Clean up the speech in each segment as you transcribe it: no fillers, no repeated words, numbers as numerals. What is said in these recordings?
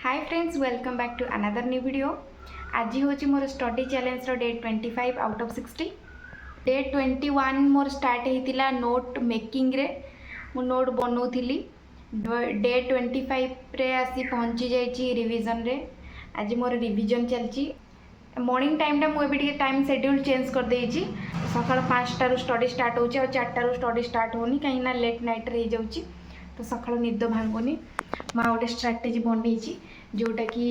Hi friends, welcome back to another new video. आज हूँ मोर study challenge day 25 out of 60। Day 21 मोर start होता नोट मेकिंग रे। मु नोट बनौली। डे 25 रे आसी पहुँची जाइए रिविजन रे। आज मोर रिविजन चलती मॉर्निंग टाइम मुझे टाइम शेड्यूल चेंज कर देइछि। सकाळ 5टारू स्टडी स्टार्ट होची और 4टारू स्टडी स्टार्ट होनी कहीं लेट नाइट रे जाउची। तो सकाळ निद भांगुनी। माँ गोटे स्ट्राटेजी बनई जोटा कि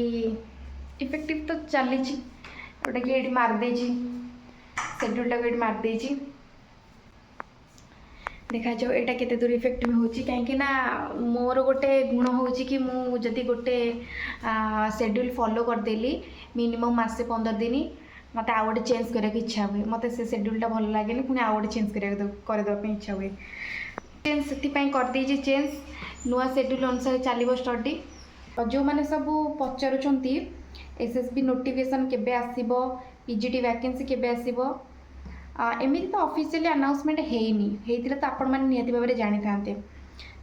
इफेक्टिव तो चली जोटा कि ये मारदे शेड्यूल टाक मारदे देखा जाओ यहाँ केते दूर इफेक्टिव हो कहीं मोर गोटे गुण हो कि मुझे गोटे शेड्यूल फॉलो करदेली मिनिमम मासे 15 दिन मत आउ गोटे चेंज करने इच्छा हुए। मत से शेड्यूलटा भल लगे पुणी आउ गोटे चेंज करदेवाई इच्छा हुए। चेंज से करदे चेंज नुआ शेड्यूल अनुसार चलो स्टडी। जो मैंने सब पचारुंट एसएसबी नोटिफिकेशन केबे आसीबो, पीजीटी वैकेंसी केबे आसीबो, एमती तो ऑफिशियली अनाउंसमेंट होता तो आपण मैंने निहती भाव में जानी था।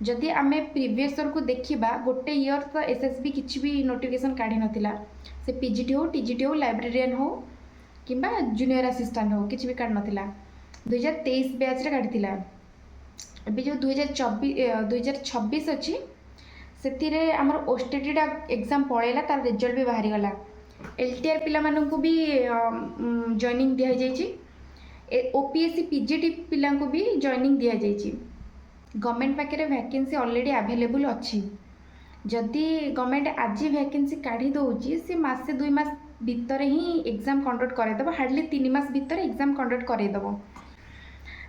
जदि आम प्रीवियस ईयर को देखा गोटे ईयर तो एसएसबी किसी भी नोटिफिकेशन काढ़ी नाला। से पीजीटी हो, टीजीटी हो, लाइब्रेरियन हो कि जूनियर असिस्टेंट हो किसी भी काढ़ नाला। 2023 बैच रे काढ़ी अभी जो 2026 अच्छी से आमर ओस्टेटीटा एग्जाम पड़ेगा तार रिजल्ट भी बाहरी गला। एलटीआर पिला मानू भी जॉइनिंग दि जाइए। ओपीएससी पीजीटी पिला भी जॉइनिंग दि जाइए। गवर्नमेंट पाखे वैकेंसी ऑलरेडी अवेलेबल अच्छी। जदि गवर्नमेंट आज वैकेंसी काढ़ी दौची सी मासे 2 मास भितर ही एग्जाम कंडक्ट करदेव। हार्डली 3 मास भितर एग्जाम कंडक्ट करदेव।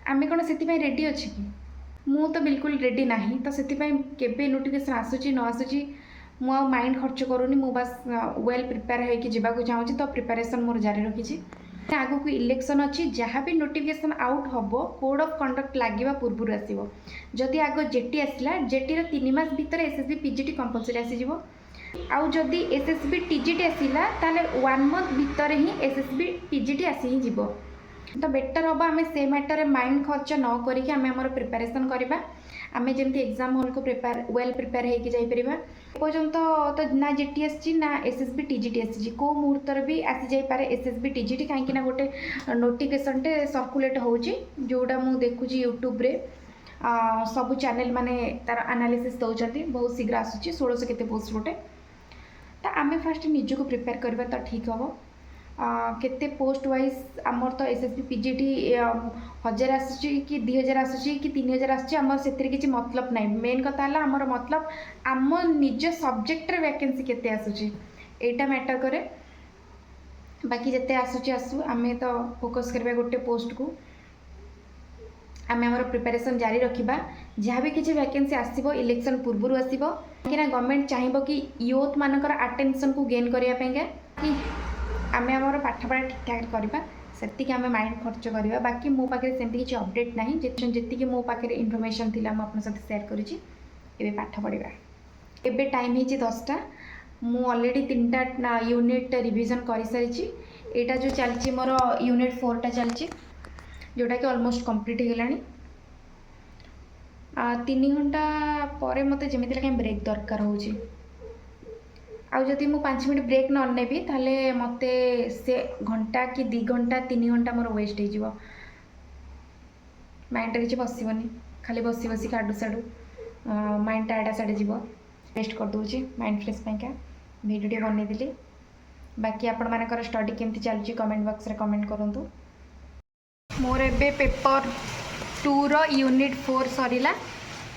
आम कौन से रेडी अच्छे कि मु तो बिल्कुल रेडी ना। तो से केबे नोटिफिकेशन आसूची न आसूची मु माइंड खर्च करूनी। मु बस वेल प्रिपेयर होइकि जीवाक चाहूँगी। तो प्रिपेरेसन मोर जारी रखी। आगु को इलेक्शन अच्छी जहाँ भी नोटिफिकेशन आउट हम कोड ऑफ कंडक्ट लगे पूर्व आसो। जदि आग जेटी आसला जेटीर 3 मास भितर एसएसबी पीजीटी कंपलसरी आसीज। आउ जदि एसएसबी टीजीटी आसला ताले 1 मंथ भितर ही एसएसबी पीजीटी आसी ही जीवो। तो बेटर हम आम से मैटर माइंड खर्च न करिक आम प्रिपेरेसन करवा। आम जमी एग्जाम हॉल को वेल प्रिपेयर होकर जापर। पर्यंत तो ना जीटी आसी ना एसएसबी टीजीटी आसी। कौ मुहूर्त भी आसी जापे एसएसबी टीजीटी कहीं गोटे नोटिफिकेशन टे सर्कुलेट होटा मुझे देखुची यूट्यूब रे सब चैनल माने तार एनालिसिस दौरान बहुत शीघ्र आसूची 1600 केते पोस्ट गोटे। तो आम फास्ट निजक प्रिपेयर करवा तो ठीक हम। केते पोस्ट वाइज आमर तो एसएसबी पीजीटी 1000 आसूची कि 2000 आसूची कि 3000 आसूची आमर से किसी मतलब ना। मेन कथा है आमर मतलब आम निज सब्जेक्ट वैकेंसी केते आसूची एटा मैटर करे। बाकी जिते आसूची आसू आम तो फोकस करवा गोटे पोस्ट को। आम आमर प्रिपेरेसन जारी रखा। जहाँ भी किसी वैकेंसी आसो इलेक्शन पूर्व आसो कि गवर्नमेंट चाहिए कि यूथ मानकर अटेंशन को गेन करने कि आम आम पाठपढ़ा ठीक ठाक करवा से आम माइंड खर्च करवा। बाकी मो पाखे सेमती किसी अपडेट ना जी मो पाखे इनफॉरमेशन थी मुझे सेयार करुँची। पाठ पढ़ा एबे टाइम है 10टा। मु ऑलरेडी 3टा यूनिट रिवीजन कर सारी। यहाँ जो चलती मोर यूनिट 4टा चलती जोटा कि ऑलमोस्ट कंप्लीट हो गलानी। 3 घंटा पर मत जमी कहीं ब्रेक दरकार हो। आउ जदि मु 5 मिनट ब्रेक न नेबी ताले मते से घंटा कि 2 घंटा 3 घंटा मोर वेस्ट हो। माइंड किसी बसबनी खाली बसी बसी काडू साडू माइंडटा एडा साड़े जीव रेस्ट कर दूची माइंड फ्रेश पाइका वीडियो बनईली। बाकी आपण मानकर स्टडी केमती चलुची कमेंट बॉक्स रे कमेंट करंतु। मोर एबे पेपर 2 रो यूनिट 4 सरीला।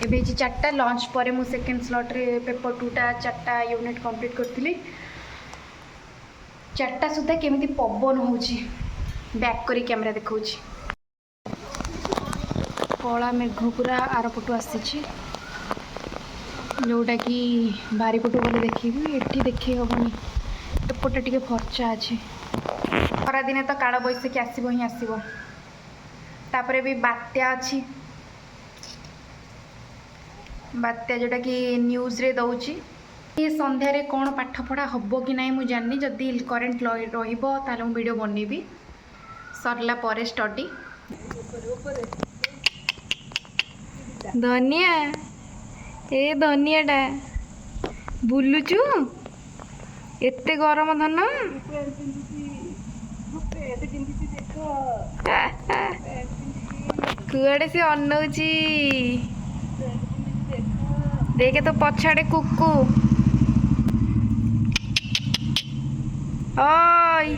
एबे 4टा लॉन्च पर मु सेकेंड स्लॉट रे पेपर 2टा 4टा यूनिट कंप्लीट करथिली। 4टा सुधा केमिति पवन होची बैक करी कैमरा देखौची। कला मेघ पूरा आर पटु आसीची जोटा कि बारी पटु गले देखिबी एठी देखि हबनी। एपटे टिके फर्चा अछि। खरा दिने तो काळ बैसाखी आसीबो ही आसीबो। तापरे भी बात्या अछि। बात्या जोटा कि न्यूज रे दौची। ये संध्यारे कौन पाठ पढ़ा हम कि ना मुझे जाननी। जदि करेन्ट रहा वीडियो बनईबी सरला पर स्टडी। धनिया ए धनियाटा बुलुचु ଏତେ ଗରମ ଧନ କୁଆଡେ ସେ ଅନଉଛି ଦେଖେ ତ ପଛଆଡେ କୁକୁ ଓଇ